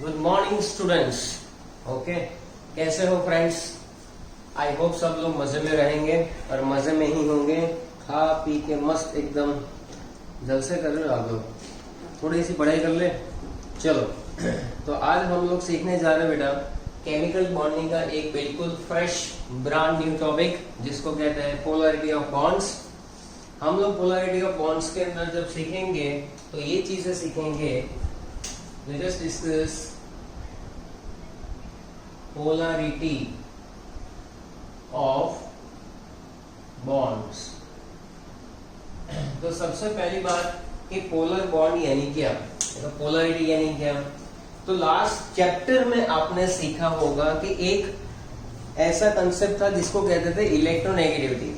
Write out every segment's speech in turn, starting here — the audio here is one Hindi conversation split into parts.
Good morning students. ओके, कैसे हो फ्रेंड्स? आई होप सब लोग मजे में रहेंगे और मजे में ही होंगे। खा पी के मस्त एकदम जलसे कर रहे हो आप लोग। थोड़ी सी पढ़ाई कर ले। चलो तो आज हम लोग सीखने जा रहे हैं बेटा केमिकल बॉन्डिंग का एक बिल्कुल फ्रेश ब्रांड न्यू टॉपिक जिसको कहते हैं पोलरिटी ऑफ बॉन्ड्स। हम लोग पोलरिटी ऑफ बॉन्ड्स के अंदर जब सीखेंगे तो ये चीजें सीखेंगे। Let us discuss polarity of bonds। तो सबसे पहली बात कि पोलर बॉन्ड यानी क्या, तो पोलरिटी यानी क्या। तो लास्ट चैप्टर में आपने सीखा होगा कि एक ऐसा कंसेप्ट था जिसको कहते थे इलेक्ट्रोनेगेटिविटी,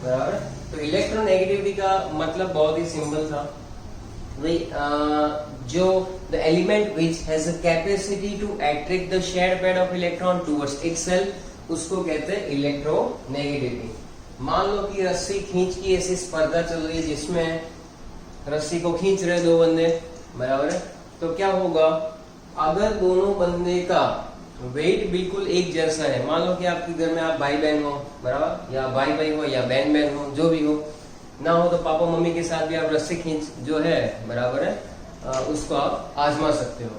बराबर। तो इलेक्ट्रोनेगेटिविटी का मतलब बहुत ही सिंपल था, जो the element which has a capacity to attract the shared pair of electron towards itself, उसको कहते हैं इलेक्ट्रोनेगेटिविटी। मान लो कि रस्सी खींच की ऐसी स्पर्धा चल रही है जिसमें रस्सी को खींच रहे दो बंदे, बराबर है। तो क्या होगा अगर दोनों बंदे का वेट बिल्कुल एक जैसा है। मान लो कि आपके घर में आप भाई बहन हो, बराबर, या भाई भाई हो या बहन बहन हो, जो भी हो ना हो, तो पापा मम्मी के साथ भी आप रस्सी खींच जो है, बराबर है, उसको आप आजमा सकते हो।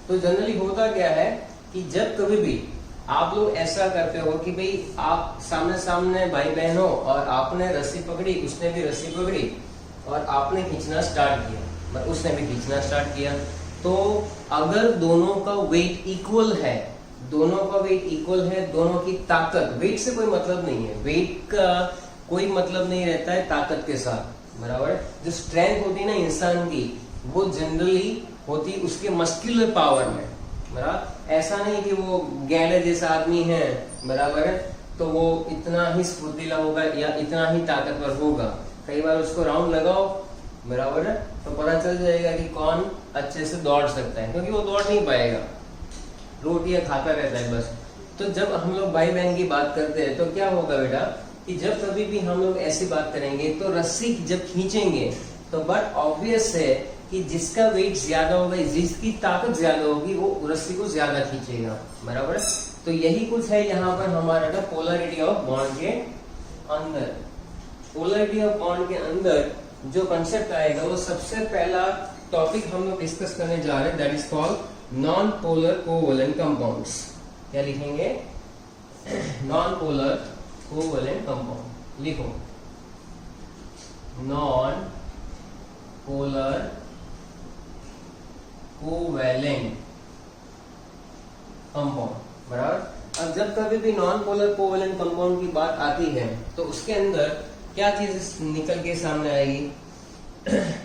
तो जनरली होता क्या है कि जब कभी भी आप लोग ऐसा करते हो कि भाई आप सामने सामने भाई बहन हो और आपने रस्सी पकड़ी, उसने भी रस्सी पकड़ी और आपने खींचना स्टार्ट किया, उसने भी खींचना स्टार्ट किया। तो अगर दोनों का वेट इक्वल है, दोनों का वेट इक्वल है, दोनों की ताकत, वेट से कोई मतलब नहीं है, वेट का कोई मतलब नहीं रहता है ताकत के साथ, बराबर। जो स्ट्रेंथ होती है ना इंसान की, वो जनरली होती उसके मस्कुलर पावर में, बराबर। ऐसा नहीं कि वो गैंडे जैसा आदमी है, बराबर है, तो वो इतना ही स्फूर्तिला होगा या इतना ही ताकतवर होगा। कई बार उसको राउंड लगाओ, बराबर है, तो पता चल जाएगा कि कौन अच्छे से दौड़ सकता है, क्योंकि वो दौड़ नहीं पाएगा, रोटियां खाता रहता है बस। तो जब हम लोग भाई बहन की बात करते हैं तो क्या होगा बेटा कि जब कभी भी हम लोग ऐसी बात करेंगे तो रस्सी जब खींचेंगे तो बट ऑब्वियस है कि जिसका वेट ज्यादा होगा, जिसकी ताकत ज्यादा होगी, वो रस्सी को ज्यादा खींचेगा, बराबर। तो यही कुछ है यहाँ पर हमारा पोलरिटी ऑफ बॉन्ड के अंदर। पोलरिटी ऑफ बॉन्ड के अंदर जो कंसेप्ट आएगा वो सबसे पहला टॉपिक हम लोग डिस्कस करने जा रहे हैं, that is called non polar covalent compounds. क्या लिखेंगे? नॉन पोलर कोवैलेंट कंपाउंड लिखो। नॉन पोलर कोवैलेंट कंपाउंड, बराबर। अब जब कभी भी नॉन पोलर कोवैलेंट कंपाउंड की बात आती है तो उसके अंदर क्या चीज निकल के सामने आएगी?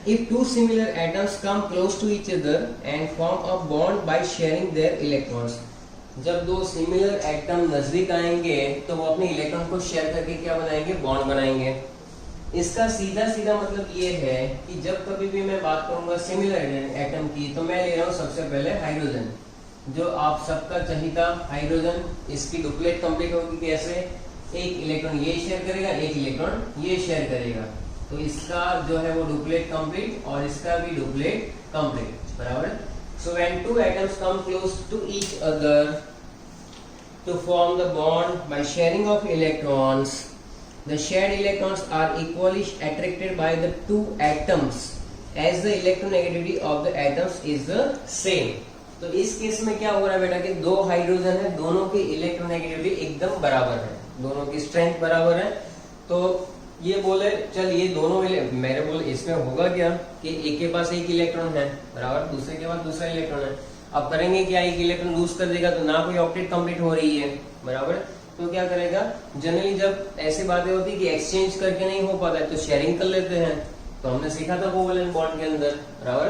If two similar atoms come close to each other and form a bond by sharing their electrons, जब दो सिमिलर एटम नजदीक आएंगे तो वो अपने इलेक्ट्रॉन को शेयर करके क्या बनाएंगे? बॉन्ड बनाएंगे। इसका सीधा सीधा मतलब ये है कि जब कभी भी मैं बात करूंगा सिमिलर एटम की, तो मैं ले रहा हूँ सबसे पहले हाइड्रोजन, जो आप सबका चहीता हाइड्रोजन। इसकी डुप्लेट कंप्लीट होगी कैसे? एक इलेक्ट्रॉन ये शेयर करेगा, एक इलेक्ट्रॉन ये शेयर करेगा, तो इसका जो है वो डुप्लेट कंप्लीट और इसका भी डुप्लेट कंप्लीट, बराबर। So when two atoms come close to each other to form the bond by sharing of electrons, the shared electrons are equally attracted by the two atoms as the electronegativity of the atoms is the same। तो इस केस में क्या हो रहा है बेटा कि दो हाइड्रोजन है, दोनों की इलेक्ट्रोनेगेटिविटी एकदम बराबर है, दोनों की स्ट्रेंथ बराबर है। तो ये बोले चल ये दोनों मेरे बोले इसमें होगा क्या कि एक के पास एक इलेक्ट्रॉन है, बराबर, दूसरे के पास दूसरा इलेक्ट्रॉन है। अब करेंगे क्या? एक इलेक्ट्रॉन लूज कर देगा तो ना कोई ऑक्टेट कंप्लीट हो रही है, बराबर। तो क्या करेगा? जनरली जब ऐसी बातें होती है कि एक्सचेंज करके नहीं हो पाता है तो शेयरिंग कर लेते हैं। तो हमने सीखा था कोवैलेंट बॉन्ड के अंदर, बराबर।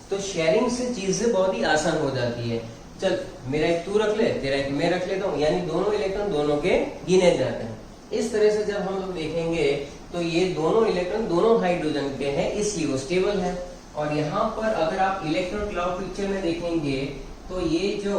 तो शेयरिंग से चीजें बहुत ही आसान हो जाती है। चल मेरा एक तू रख ले, तेरा एक मैं रख लेता हूँ, यानी दोनों इलेक्ट्रॉन दोनों के गिने जाते हैं। इस तरह से जब हम लोग देखेंगे तो ये दोनों इलेक्ट्रॉन दोनों हाइड्रोजन के हैं, इसलिए वो स्टेबल है। और यहाँ पर अगर आप इलेक्ट्रॉन क्लाउड पिक्चर में देखेंगे तो ये जो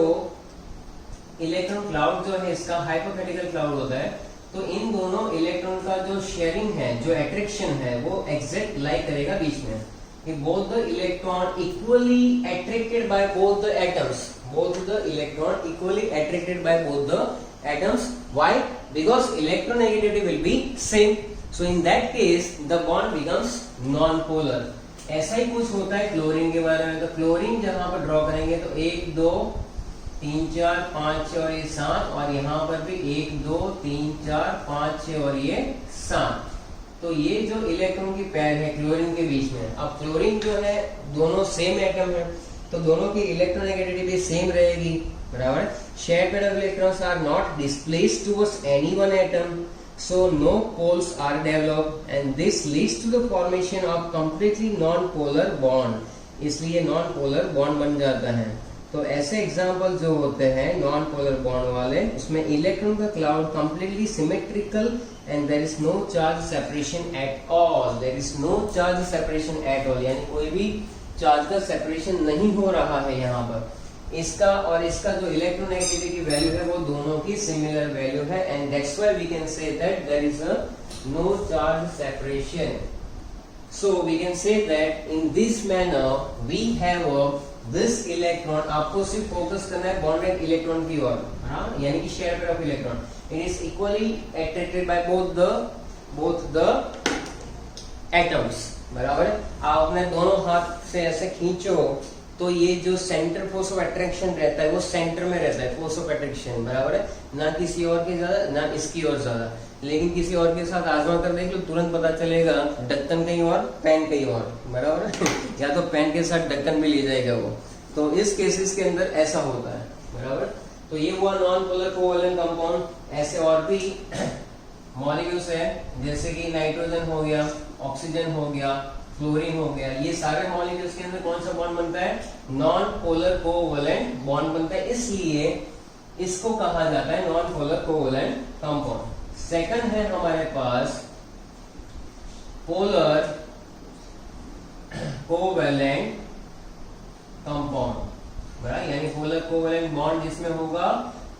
इलेक्ट्रॉन क्लाउड जो है इसका हाइपोथेटिकल क्लाउड होता है। तो इन दोनों इलेक्ट्रॉन का जो शेयरिंग है, जो अट्रैक्शन है, वो एग्जैक्ट लाई करेगा बीच में। कि both the electron equally attracted by both the atoms. Both the electron equally attracted by both the atoms. Why? Because electronegativity will be same. So in that case the bond becomes non-polar. ऐसा ही कुछ होता है क्लोरीन के बारे में. तो क्लोरीन जहां पर ड्रॉ करेंगे तो 1 2 3 4 5 और ये 7, और यहाँ पर भी 1 2 3 4 5 6 और ये 7. तो ये जो इलेक्ट्रॉन की पेयर है क्लोरीन के बीच में, अब क्लोरीन जो है दोनों सेम एटम है तो दोनों की इलेक्ट्रोनेगेटिविटी भी सेम रहेगी, बराबर. Shared pair of electrons are not displaced towards any one atom, so no poles are developed and this leads to the formation of completely non-polar bond. इसलिए non-polar bond बन जाता है. तो ऐसे एग्जाम्पल जो होते हैं नॉन पोलर बॉन्ड वाले, उसमें इलेक्ट्रॉन का cloud completely symmetrical and there is no charge separation at all. There is no charge separation at all, यानी कोई भी चार्ज का सेपरेशन नहीं हो रहा है यहाँ पर. इसका और इसका जो इलेक्ट्रोनेगेटिविटी की वैल्यू है वो दोनों की सिमिलर वैल्यू है, and that's why we can say that there is a no charge separation. So we can say that in this manner we have this electron. आपको सिर्फ फोकस करना है बॉन्डेड इलेक्ट्रॉन की ओर, यानी कि share pair of electron. It is equally attracted by both the atoms, बराबर है. आप अपने दोनों हाथ से ऐसे खींचो तो ये जो सेंटर फोर्स ऑफ अट्रैक्शन रहता है वो सेंटर में रहता है, फोर्स ऑफ अट्रैक्शन, बराबर है. ना किसी और के ज्यादा ना इसकी ओर ज्यादा. लेकिन किसी और के साथ आजमा कर देख लो, तुरंत पता चलेगा ढक्कन कहीं और पेन कहीं और, बराबर. या तो पेन के साथ ढक्कन भी ले जाएगा वो. तो इस केसेस के अंदर ऐसा होता है, बराबर. तो ये हुआ नॉन पोलर कोवेलेंट कंपाउंड. ऐसे और भी मॉलिक्यूल्स है, जैसे कि नाइट्रोजन हो गया, ऑक्सीजन हो गया, फ्लोरीन हो गया. ये सारे मॉलिक्यूल्स के अंदर कौन सा बॉन्ड बनता है? नॉन पोलर कोवेलेंट बॉन्ड बनता है. इसलिए इसको कहा जाता है non polar covalent compound. Second है हमारे पास पोलर कोवेलेंट कंपाउंड, बराबर. यानी पोलर कोवेलेंट बॉन्ड जिसमें होगा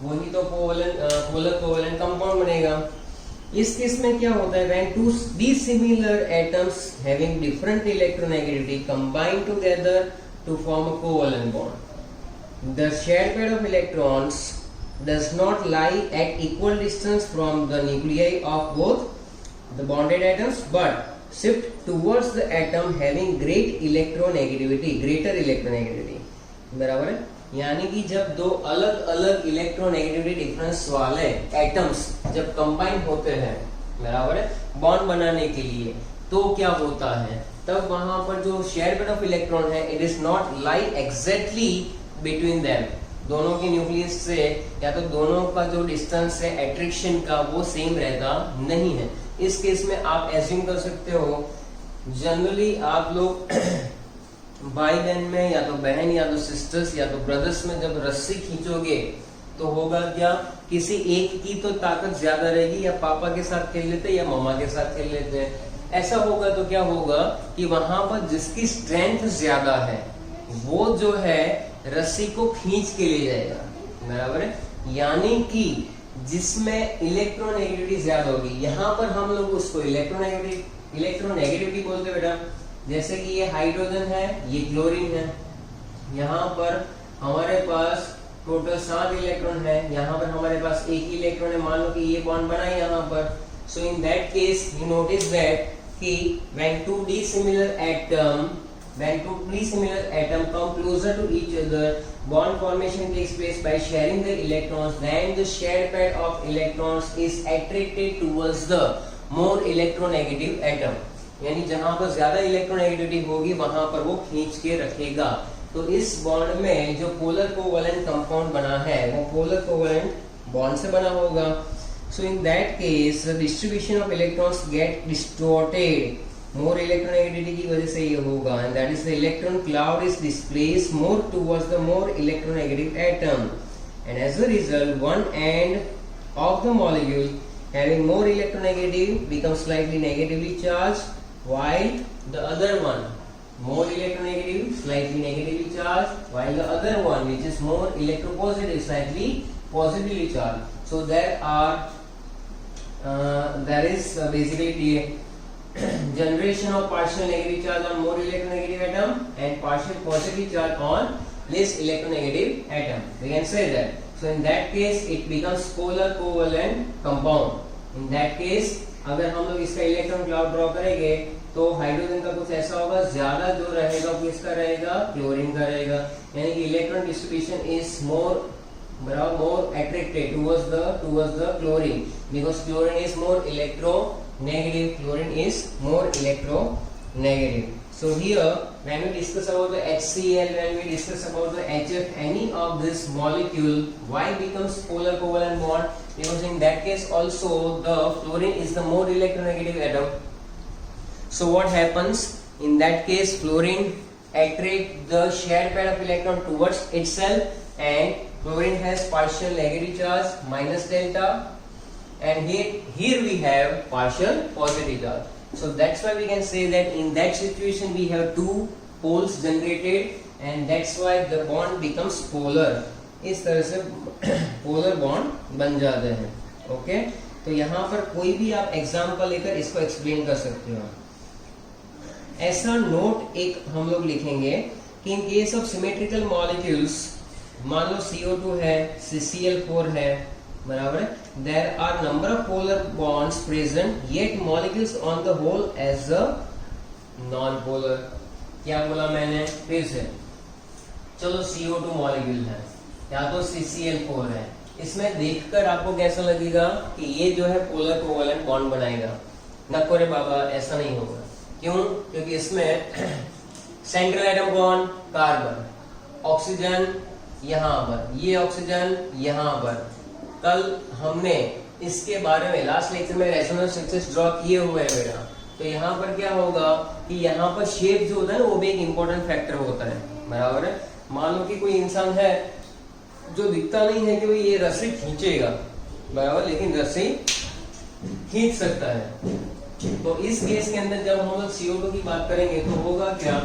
वही तो पोलर कोवेलेंट कंपाउंड बनेगा. इस केस में क्या होता है? when two dissimilar atoms having different electronegativity combine together to form a covalent bond, the shared pair of electrons does not lie at equal distance from the nuclei of both the bonded atoms but shift towards the atom having greater electronegativity, बराबर है. यानी कि जब दो अलग अलग इलेक्ट्रोनेगेटिविटी डिफरेंस वाले एटम्स जब कंबाइन होते हैं, बराबर है, बॉन्ड बनाने के लिए, तो क्या होता है? तब वहां पर जो शेयर पेयर ऑफ इलेक्ट्रॉन है it is not lie exactly between them. दोनों के न्यूक्लियस से या तो दोनों का जो डिस्टेंस है एट्रैक्शन का वो सेम रहता नहीं है. इस केस में आप एज्यूम कर सकते हो जनरली आप लोग भाई बहन में या तो बहन या तो सिस्टर्स या तो ब्रदर्स में जब रस्सी खींचोगे तो होगा क्या? किसी एक की तो ताकत ज्यादा रहेगी, या पापा के साथ खेल लेते या मम्मा के साथ खेल लेते हैं. ऐसा होगा तो क्या होगा कि वहां पर जिसकी स्ट्रेंथ ज्यादा है वो जो है रस्सी को खींच के ले जाएगा, बराबर है. यानी कि जिसमें इलेक्ट्रोनेगेटिविटी ज्यादा होगी, यहाँ पर हम लोग उसको इलेक्ट्रोनेगेटिविटी बोलते बेटा. जैसे कि ये हाइड्रोजन है, ये क्लोरीन है, यहाँ पर हमारे पास टोटल 7 इलेक्ट्रॉन है, यहाँ पर हमारे पास एक ही इलेक्ट्रॉन है. मान लो कि ये बॉन्ड बना है यहाँ पर. So in that case you notice that कि when two dissimilar atom come closer to each other, bond formation takes place by sharing the electrons. Then the shared pair of electrons is attracted towards the more electronegative atom. यानी जहां पर ज्यादा इलेक्ट्रोनेगेटिविटी होगी वहां पर वो खींच के रखेगा. तो इस बॉन्ड में जो पोलर कोवेलेंट कंपाउंड बना है वो पोलर कोवेलेंट बॉन्ड से बना होगा. So in that case the distribution of electrons get distorted. More electronegativity की वजह से ये होगा, and that is the electron cloud is displaced more towards the more electronegative atom, and as a result one end of the molecule having more electronegative becomes slightly negatively charged, while the other one more electronegative slightly negatively charged, while the other one which is more electropositive slightly positively charged. So there is basically generation of partial negative charge on more electronegative atom and partial positive charge on less electronegative atom. We can say that. So in that case it becomes polar covalent compound. In that case अगर हम लोग इसका इलेक्ट्रॉन क्लाउड ड्रॉ करेंगे तो हाइड्रोजन का कुछ ऐसा होगा, ज्यादा जो रहेगा वो किसका रहेगा, क्लोरीन का रहेगा. यानी कि electron distribution is more attracted towards the chlorine because chlorine is more electronegative. Chlorine is more electronegative. So here when we discuss about the HCl, when we discuss about the HF, any of this molecule, why becomes polar covalent bond? Because in that case also the fluorine is the more electronegative atom. So what happens in that case? Fluorine attract the shared pair of electron towards itself, and fluorine has partial negative charge minus delta, and here we have partial positive charge. So that's why we can say that in that situation we have two poles generated, and that's why the bond becomes polar. इस तरह से पोलर बॉन्ड बन जाते हैं. ओके, तो यहाँ पर कोई भी आप एग्जांपल लेकर इसको एक्सप्लेन कर सकते हो. ऐसा नोट एक हम लोग लिखेंगे कि in case of symmetrical molecules, मान लो CO2 है, CCl4 है, बराबर है, there are number of polar bonds present, yet molecules on the whole as a non polar. क्या बोला मैंने फिर से? चलो CO2 मॉलिक्यूल है या तो CCl4 है, इसमें देखकर आपको कैसा लगेगा कि ये जो है पोलर कोवेलेंट बॉन्ड बनाएगा? नको रे बाबा, ऐसा नहीं होगा. क्यों? क्योंकि इसमें सेंट्रल एटम कौन? कार्बन. ऑक्सीजन यहाँ पर, ये ऑक्सीजन यहाँ पर. कल हमने इसके बारे में लास्ट लेक्चर में रेजोनेंस स्ट्रक्चर्स ड्रॉ किए हुए हैं बेटा. तो यहाँ पर क्या होगा कि यहाँ पर शेप जो होता है ना वो भी एक इम्पोर्टेंट फैक्टर होता है, बराबर है. मान लो कि कोई इंसान है जो दिखता नहीं है कि भाई ये रस्सी खींचेगा, बराबर, लेकिन रस्सी खींच सकता है. तो इस केस के अंदर जब हम लोग CO2 की बात करेंगे तो होगा क्या?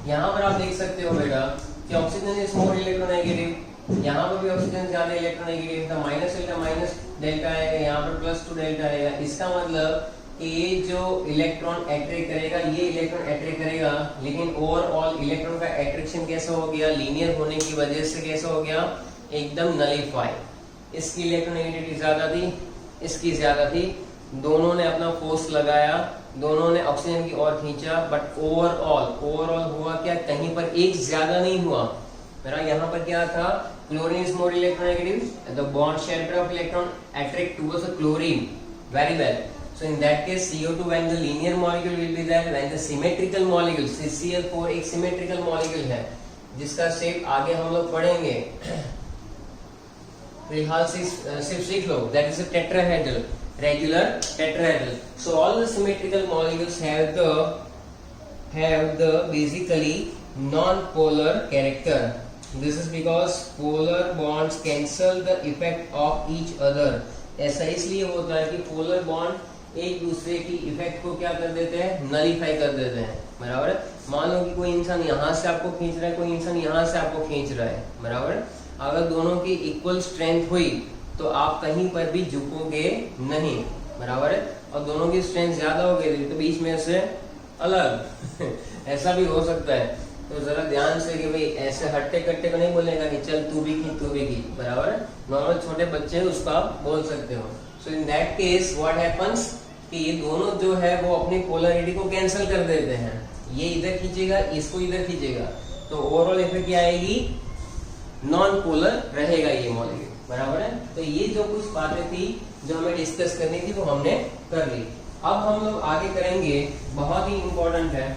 यहाँ पर आप देख सकते हो बेटा कि ऑक्सीजन इज मोर इलेक्ट्रोनेगेटिव, यहाँ पर भी ऑक्सीजन ज्यादा इलेक्ट्रोनेगेटिव था, माइनस डेल्टा आएगा, यहाँ पर +2 डेल्टा आएगा. इसका मतलब ये जो इलेक्ट्रॉन अट्रैक्ट करेगा, ये इलेक्ट्रॉन अट्रैक्ट करेगा, लेकिन ओवरऑल इलेक्ट्रॉन का अट्रैक्शन कैसा हो गया? लीनियर होने की वजह से कैसा हो गया? एकदम नलिफाई. इसकी इलेक्ट्रोनेगेटिविटी ज्यादा थी, इसकी ज्यादा थी, दोनों ने अपना फोर्स लगाया, दोनों ने ऑक्सीजन की ओर खींचा, बट ओवरऑल हुआ क्या? कहीं पर एक ज्यादा नहीं हुआ. मेरा यहाँ पर क्या था? Chlorine is more electronegative, the bond share pair of electron attract towards the chlorine. Very well. So in that case CO2 when the linear molecule will be there, when the symmetrical molecule CCl4 एक symmetrical molecule है जिसका शेप आगे हम लोग पढ़ेंगे, फिलहाल सिर्फ सीख लो. that is a tetrahedral, regular tetrahedral. So all the symmetrical molecules have the basically non-polar character. This is because polar bonds cancel the effect of each other. ऐसा इसलिए होता है कि पोलर बॉन्ड एक दूसरे की इफेक्ट को क्या कर देते हैं? नलीफाई कर देते हैं, बराबर है. मान लो कि कोई इंसान यहाँ से आपको खींच रहा है, कोई इंसान यहाँ से आपको खींच रहा है, बराबर है. अगर दोनों की इक्वल स्ट्रेंथ हुई तो आप कहीं पर भी झुकोगे नहीं, बराबर है. और दोनों की स्ट्रेंथ ज्यादा हो गई तो बीच में से अलग ऐसा भी हो सकता है. तो जरा ध्यान से कि भाई ऐसे हट्टे कट्टे को नहीं बोलेगा कि चल तू भी की, बराबर है. नॉर्मल छोटे बच्चे हैं उसको आप बोल सकते हो. So in that case what happens कि ये दोनों जो है वो अपनी पोलरिटी को कैंसिल कर देते हैं. ये इधर खींचेगा, इसको इधर खींचेगा, तो ओवरऑल इफेक्ट क्या आएगी? नॉन पोलर रहेगा ये मॉलिक्यूल, बराबर है. तो ये जो कुछ बातें थी जो हमें डिस्कस करनी थी वो हमने कर ली. अब हम लोग आगे करेंगे, बहुत ही इंपॉर्टेंट है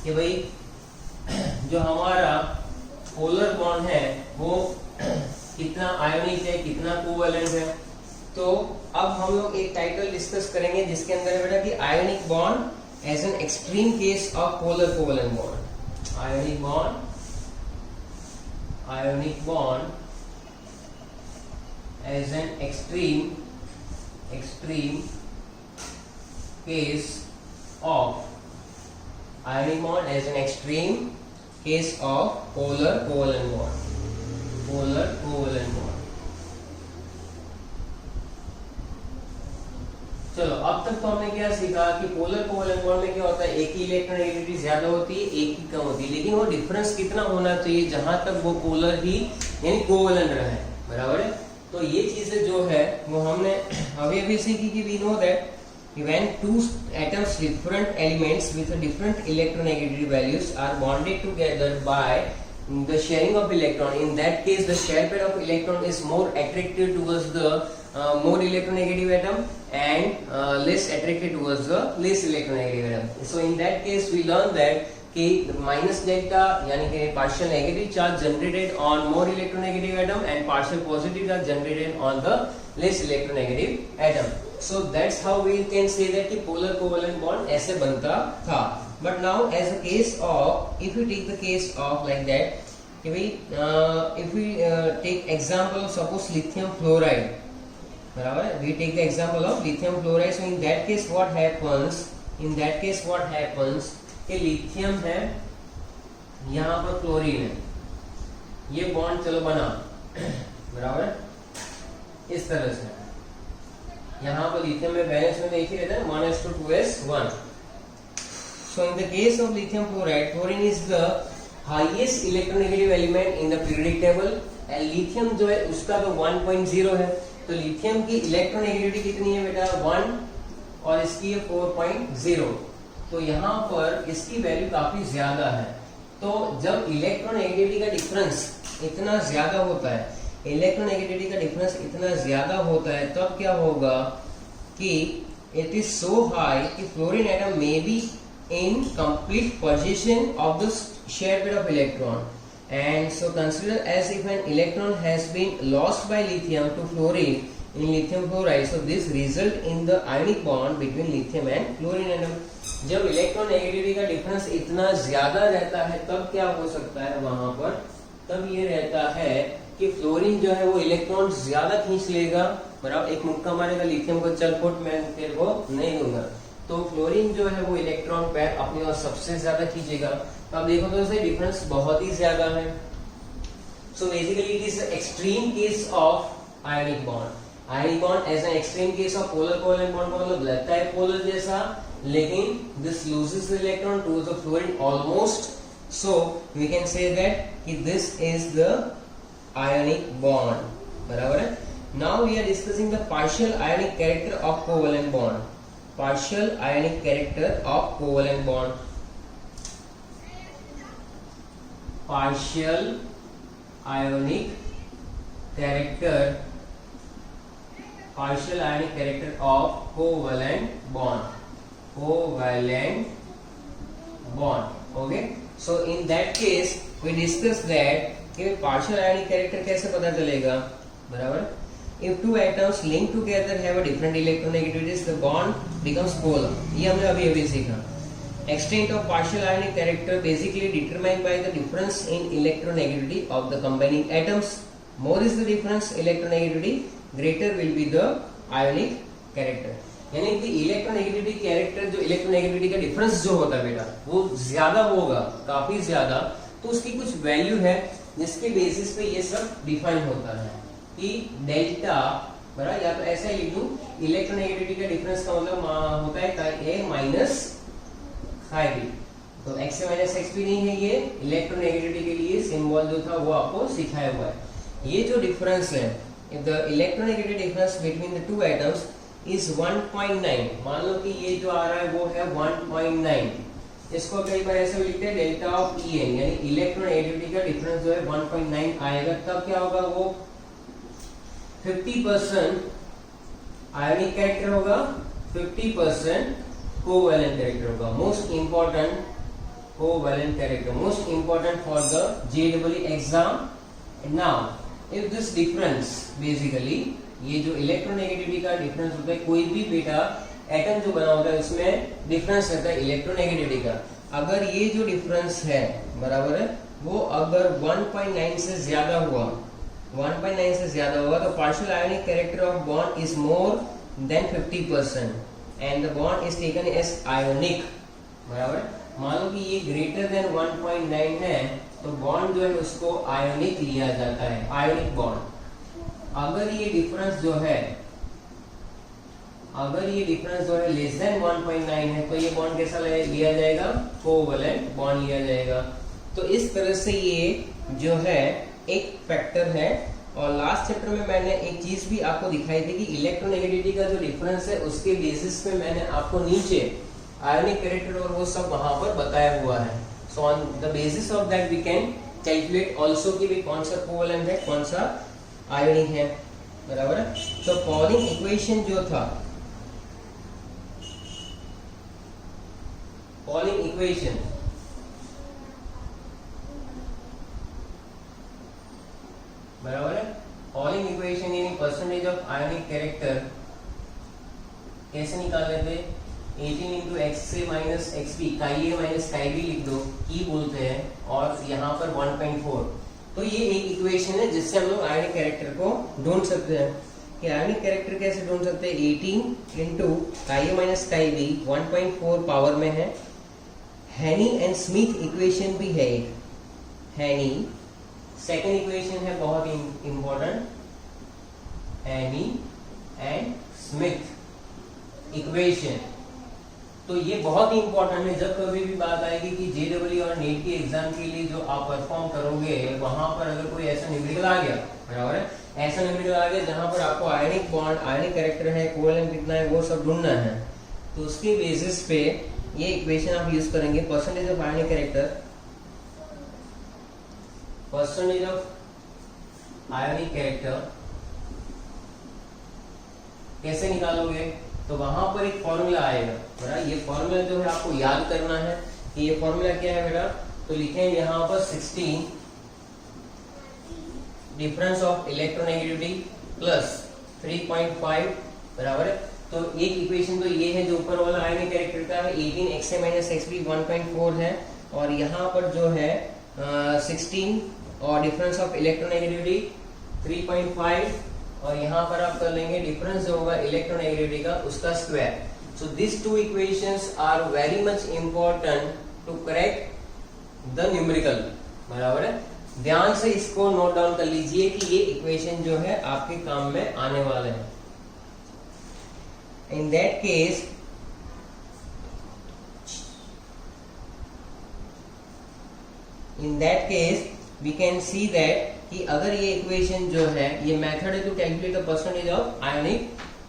कि भाई जो हमारा पोलर बॉन्ड है वो कितना आयोनिक है, कितना कोवेलेंट है. तो अब हम लोग एक टाइटल डिस्कस करेंगे जिसके अंदर है बेटा कि ionic bond as an extreme case of polar covalent bond. Ionic bond as an extreme case of ionic bond as an extreme case of polar covalent bond. चलो अब तक तो हमने क्या सीखा कि पोलर कोवैलेंट बॉन्ड में क्या होता है, एक ही इलेक्ट्रोनेगेटिविटी ज्यादा होती है, एक ही कम होती है, लेकिन वो डिफरेंस कितना होना चाहिए जहां तक वो पोलर ही यानी कोवैलेंट रहे, बराबर है। तो ये चीजें जो है वो हमने अभी सीखी कि we know that when two atoms different elements with a different electronegativity values are bonded together by the sharing of electron, in that case the shared pair of electron is more attracted towards the more electronegative atom and less attracted towards the less electronegative atom. So in that case we learn that कि माइनस डेल्टा यानी कि partial negative charge generated on more electronegative atom and partial positive charge generated on the less electronegative atom. So that's how we can say that कि polar covalent bond ऐसे बनता था. But now as a case of, if we take the case of like that, if we take example of suppose lithium fluoride, बराबर, we take the example of lithium fluoride. So in that case what happens? In that case what happens? कि लिथियम है, यहाँ पर क्लोरीन है, ये बॉन्ड चलो बना, बराबर, इस तरह से यहाँ पर लिथियम में बैलेंस में एक ही रहता है 1:2s1. So in the case of lithium fluoride, fluorine is the highest electronegative element in the periodic table and lithium जो है उसका तो 1.0 है. तो लिथियम की इलेक्ट्रोनेगेटिविटी कितनी है बेटा 1 और इसकी है 4.0. तो यहाँ पर इसकी वैल्यू काफी ज्यादा है. तो जब इलेक्ट्रोनेगेटिविटी का डिफरेंस इतना ज्यादा होता है, इलेक्ट्रोनेगेटिविटी का डिफरेंस इतना ज्यादा होता है, तब क्या होगा कि इट इज सो हाई कि fluorine atom may be in complete position of the share pair of electron. And so consider as if an electron has been lost by lithium to fluorine in lithium fluoride. So this result in the ionic bond between lithium and fluorine atom. जब इलेक्ट्रोनेगेटिविटी का डिफरेंस इतना ज्यादा रहता है तब क्या हो सकता है वहां पर, तब ये रहता है कि फ्लोरीन जो है वो इलेक्ट्रॉन ज्यादा खींच लेगा, बराबर, एक मुक्का मारेगा लिथियम को, चल फुट मैं तेरे को नहीं दूंगा. तो फ्लोरीन जो है वो इलेक्ट्रॉन पैर अपनी ओर सबसे ज्यादा खींचेगा. अब देखो तो इसे डिफरेंस बहुत ही ज्यादा है. So basically it is extreme case of ionic bond. Ionic bond as an extreme case of polar covalent bond का मतलब लगता है पोलर जैसा, लेकिन this loses the electron to the fluorine almost. So we can say that कि this is the ionic bond, बराबर है. Now we are discussing the partial ionic character of covalent bond. Partial ionic character of covalent bond. Partial ionic character. Partial ionic character of covalent bond. Covalent bond. Okay. So in that case we discuss that कि partial ionic character कैसे पता चलेगा, बराबर. If two atoms linked together have a different electronegativities, the bond becomes polar. ये हमने अभी सीखा. Extent of partial ionic character basically determined by the difference in electronegativity of the combining atoms. More is the difference electronegativity, greater will be the ionic character. यानी कि इलेक्ट्रोनेगेटिविटी कैरेक्टर जो इलेक्ट्रोनेगेटिविटी का डिफरेंस जो होता है बेटा वो ज्यादा होगा, काफी ज्यादा. तो उसकी कुछ वैल्यू है जिसके बेसिस पे ये सब डिफाइन होता है कि डेल्टा, बराबर, या तो ऐसा ही लिख दूं, इलेक्ट्रोनेगेटिविटी का डिफरेंस का मतलब होता है ए माइनस खाई बी. तो एक्स से माइनस एक्स भी नहीं है, ये इलेक्ट्रोनेगेटिविटी के लिए सिंबल जो था वो आपको सिखाया हुआ है. ये जो डिफरेंस है, if the electronegative difference between the two atoms is 1.9, मान लो कि ये जो आ रहा है वो है 1.9. इसको कई बार ऐसे लिखते हैं डेल्टा ऑफ ई एन, यानी इलेक्ट्रोनेगेटिविटी का डिफरेंस जो है 1.9 आएगा. तब क्या होगा, वो 50% आयनिक कैरेक्टर होगा, 50% कोवैलेंट कैरेक्टर होगा. Most important covalent character, most important for the JEE exam. Now if this difference, basically ये जो इलेक्ट्रोनेगेटिविटी का डिफरेंस होता है, कोई भी बेटा एटम जो बना होता है उसमें डिफरेंस रहता है इलेक्ट्रोनेगेटिविटी का. अगर ये जो डिफरेंस है, बराबर है, वो अगर 1.9 से ज्यादा हुआ, 1.9 से ज्यादा होगा, तो partial ionic character of bond is more than 50% and the bond is taken as ionic, बराबर. मान लो कि ये ग्रेटर देन 1.9 है तो बॉन्ड जो है उसको आयोनिक लिया जाता है, आयोनिक बॉन्ड. अगर ये डिफरेंस जो है अगर ये डिफरेंस जो है लेस देन 1.9 है तो ये बॉन्ड कैसा लिया जाएगा, कोवैलेंट बॉन्ड लिया जाएगा। तो इस तरह से ये जो है एक फैक्टर है। और लास्ट चैप्टर में मैंने एक चीज भी आपको दिखाई थी कि इलेक्ट्रोनेगेटिविटी का जो डिफरेंस है उसके बेसिस पे मैंने आपको नीचे आयनिक कैरेक्टर और वो सब वहां पर बताया हुआ है। So on the basis of that we can calculate also कि भी कौन सा कोवैलेंट है कौन सा आयनिक है, बराबर है। तो पॉलिंग इक्वेशन जो था, पॉलिंग इक्वेशन बराबर है, पॉलिंग इक्वेशन यानी परसेंटेज ऑफ आयनिक कैरेक्टर कैसे निकाल लेते हैं, 18 इंटू एक्स से माइनस एक्स बी, काई ए माइनस काई बी लिख दो, ई बोलते हैं, और यहाँ पर 1.4। तो ये एक इक्वेशन है जिससे हम लोग आयनिक कैरेक्टर को ढूंढ सकते हैं। कि आयनिक कैरेक्टर कैसे ढूंढ सकते हैं, 18 इंटू काई ए माइनस काई बी 1.4 पावर में है। हैनी एंड स्मिथ इक्वेशन भी है एक, हैनी सेकेंड इक्वेशन है बहुत इंपॉर्टेंट, हैनी एंड स्मिथ इक्वेशन। तो ये बहुत ही इंपॉर्टेंट है। जब कभी भी बात आएगी कि जेडब्ल्यू और नीट के एग्जाम के लिए जो आप परफॉर्म करोगे वहां पर अगर कोई ऐसा न्यूमेरिकल आ गया, बराबर है, ऐसा न्यूमेरिकल आ गया जहां पर आपको आयनिक बॉन्ड, आयनिक कैरेक्टर है, कोवैलेंट कितना है, वो सब ढूंढना है, तो उसके बेसिस पे ये इक्वेशन आप यूज करेंगे। Percentage of ionic character, percentage of ionic character कैसे निकालोगे, तो वहां पर एक फॉर्मूला आएगा, बड़ा। ये फॉर्मूला जो है आपको याद करना है कि ये फॉर्मूला क्या है बेटा। तो लिखेंगे यहाँ पर 16 डिफरेंस ऑफ इलेक्ट्रोनेगेटिविटी प्लस 3.5 बराबर है। तो एक इक्वेशन तो ये है जो ऊपर वाला आयनिक कैरेक्टर का है, 18 एक्स ए माइनस एक्स बी 1.4 है, और यहाँ पर जो है 16 और डिफरेंस ऑफ इलेक्ट्रोनेगेटिविटी 3.5, और यहाँ पर आप कर लेंगे डिफरेंस जो होगा इलेक्ट्रोनेगेटिविटी का उसका square. So this two equations are very much important to correct the numerical, बराबर है। ध्यान से इसको नोट डाउन कर लीजिए कि ये इक्वेशन जो है आपके काम में आने वाले हैं। In that case we can see that कि अगर ये इक्वेशन जो है, ये मेथड है to calculate the percentage of ionic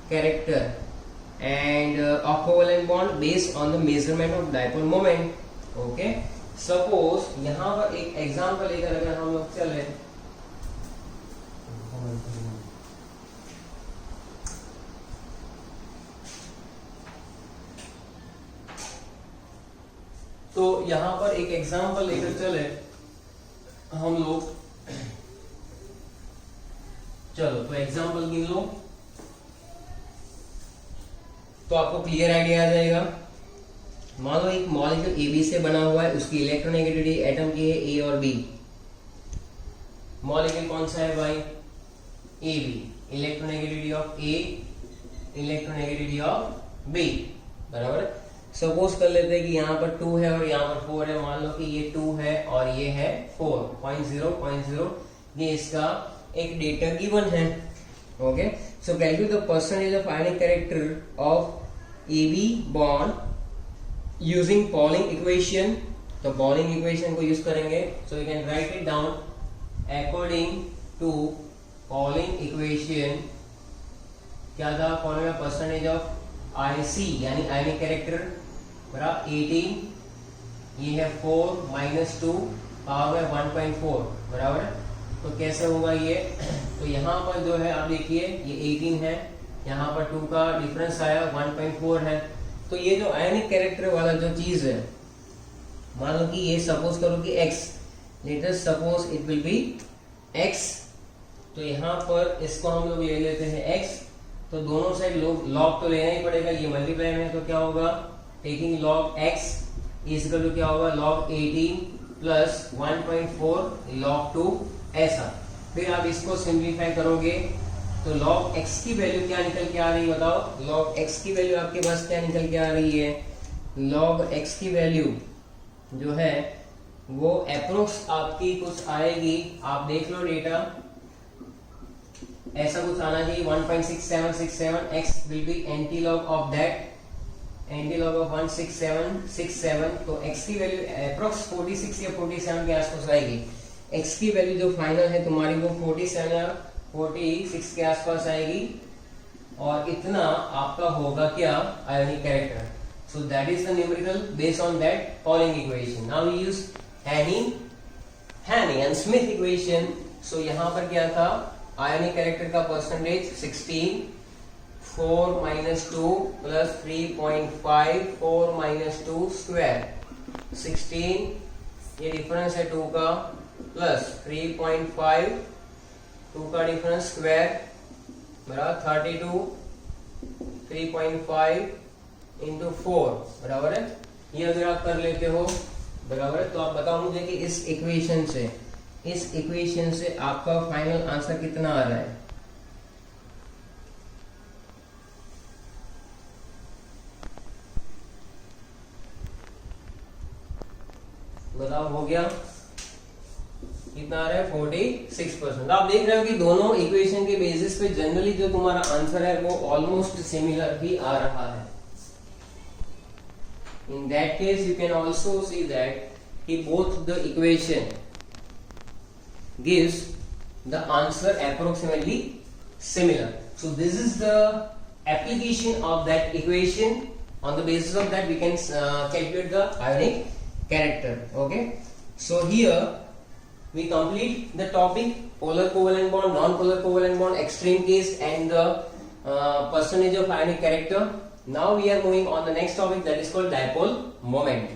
character and of covalent bond based on the measurement of dipole moment. Okay, suppose यहां पर एक एग्जांपल लेकर अगर हम लोग चले, तो यहां पर एक एग्जांपल लेकर चले हम लोग, चलो तो एग्जांपल गिन लो तो आपको क्लियर आइडिया आ जाएगा। मान लो एक मॉलिक्यूल AB से बना हुआ है, उसकी इलेक्ट्रोनेगेटिविटी एटम की है A और B। मॉलिक्यूल कौन सा है भाई, AB, electronegativity of A, electronegativity of B, बराबर है। सपोज कर लेते हैं कि यहाँ पर 2 है और यहाँ पर 4 है। मान लो कि ये 2 है और ये है 4.0.0, ये इसका एक डेटा गिवन है। Okay, so calculate the percentage of ionic character of AB bond using Pauling equation. तो पॉलिंग इक्वेशन को यूज करेंगे, so you can write it down according to Pauling equation. क्या था फॉर्मूला, परसेंटेज ऑफ IC यानी आयनिक कैरेक्टर बराबर 18, ये है 4 माइनस 2 पावर में 1.4 बराबर है। तो कैसे होगा ये, तो यहाँ पर जो है आप देखिए ये 18 है, यहाँ पर 2 का डिफरेंस आया 1.4 है। तो ये जो आयनिक कैरेक्टर वाला जो चीज है, मान लो कि ये सपोज करो कि x, let us suppose it will be x, तो यहाँ पर इसको हम लोग ले लेते हैं x, तो दोनों साइड लॉग तो लेना ही पड़ेगा, ये मल्टीप्लाई में तो क्या होगा, टेकिंग लॉग x इसका जो क्या होगा लॉग 18 प्लस 1.4 लॉग 2 ऐसा। फिर आप इसको सिंप्लीफाई करोगे तो log x की वैल्यू क्या निकल के आ रही है बताओ, log x की वैल्यू आपके पास क्या निकल के आ रही है, log x की वैल्यू जो है वो अप्रोक्स आपकी कुछ आएगी, आप देख लो डेटा, ऐसा कुछ आना चाहिए 1.6767, x will be antilog of that, antilog of 16767, तो x की वैल्यू अप्रोक्स 46 या 47 के आसपास आएगी। x की वैल्यू जो फाइनल है तुम्हारी वो 47 या 46 के आसपास आएगी, और इतना आपका होगा क्या, ionic character. So that is the numerical based on that following equation. Now we use Hannay and Smith equation. सो यहाँ पर क्या था, आयोनिक कैरेक्टर का परसेंटेज 16, 4 - 2 + 3.5, 4 - 2 स्क्वायर 16, ये डिफरेंस है 2 का, प्लस 3.5, 2 का डिफरेंस स्क्वायर बराबर 32, 3.5 × 4 बराबर है। ये अगर आप कर लेते हो बराबर है, तो आप बताओ मुझे कि इस इक्वेशन से आपका फाइनल आंसर कितना आ रहा है। बताओ, हो गया कितना आ रहा है, 46%। आप देख रहे हो कि दोनों इक्वेशन के बेसिस पे जनरली जो तुम्हारा आंसर है वो ऑलमोस्ट सिमिलर ही आ रहा है। In that case, you can also see that both the equation gives the answer approximately similar. So this is the application of that equation. On the basis of that, we can calculate the ionic character. Okay. So here we complete the topic: polar covalent bond, non-polar covalent bond, extreme case, and the percentage of ionic character. Now we are moving on the next topic, that is called dipole moment.